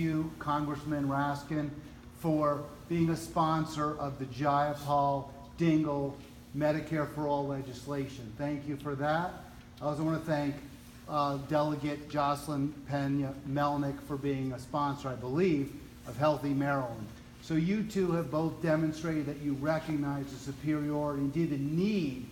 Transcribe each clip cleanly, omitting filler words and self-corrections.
you, Congressman Raskin, for being a sponsor of the Jayapal-Dingell Medicare-for-All legislation. Thank you for that. I also want to thank Delegate Jocelyn Pena-Melnick for being a sponsor, I believe, of Healthy Maryland. So you two have both demonstrated that you recognize the superiority, indeed the need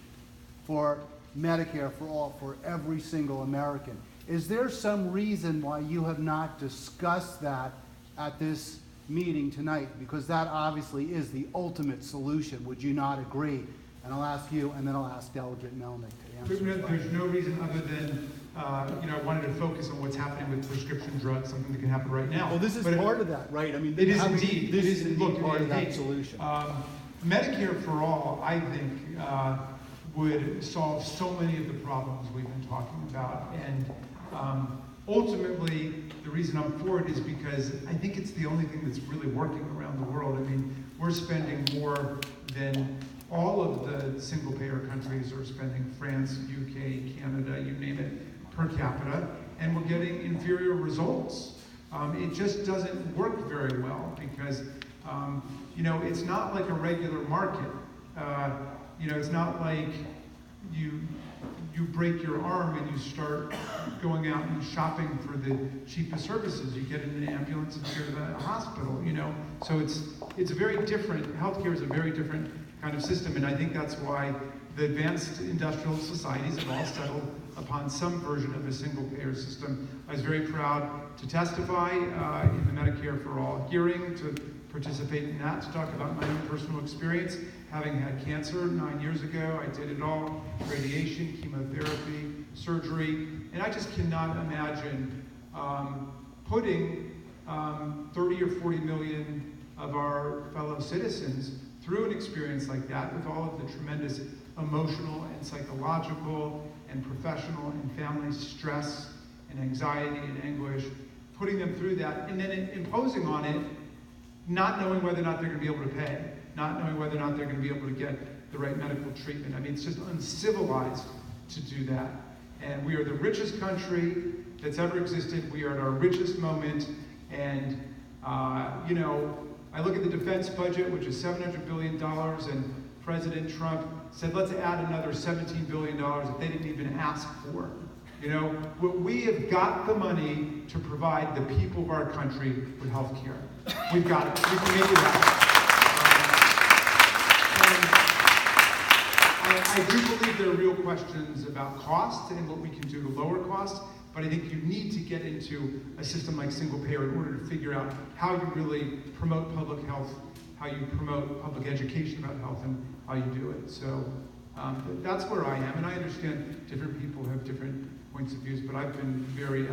for Medicare for all for every single American. Is there some reason why you have not discussed that at this meeting tonight? Because that obviously is the ultimate solution. Would you not agree? And I'll ask you, and then I'll ask Delegate Melnick to answer. There's no reason other than, I wanted to focus on what's happening with prescription drugs, something that can happen right now. Well, this is part of that, right? I mean, it is indeed. This is indeed part of that solution. Medicare for all, I think, would solve so many of the problems we've been talking about. And ultimately, the reason I'm for it is because I think it's the only thing that's really working around the world. I mean, we're spending more than all of the single-payer countries are spending, France, UK, Canada, you name it, per capita, and we're getting inferior results. It just doesn't work very well because, it's not like a regular market. It's not like you break your arm and you start going out and shopping for the cheapest services. You get in an ambulance and you go to the hospital, So it's a very different, healthcare is a very different kind of system, and I think that's why the advanced industrial societies have all settled upon some version of a single-payer system. I was very proud to testify in the Medicare for All hearing, to participate in that, to talk about my own personal experience. Having had cancer 9 years ago, I did it all, radiation, chemotherapy, surgery, and I just cannot imagine putting 30 or 40 million of our fellow citizens through an experience like that with all of the tremendous emotional and psychological and professional and family stress and anxiety and anguish, putting them through that and then imposing on it, not knowing whether or not they're going to be able to pay, not knowing whether or not they're going to be able to get the right medical treatment. I mean, it's just uncivilized to do that. And we are the richest country that's ever existed. We are at our richest moment. And, I look at the defense budget, which is $700 billion, and President Trump said, let's add another $17 billion that they didn't even ask for. We have got the money to provide the people of our country with health care. We've got it. We can make it happen. I do believe there are real questions about cost and what we can do to lower costs, but I think you need to get into a system like single payer in order to figure out how you really promote public health, how you promote public education about health, and how you do it. So that's where I am, and I understand different people have different points of views, but I've been very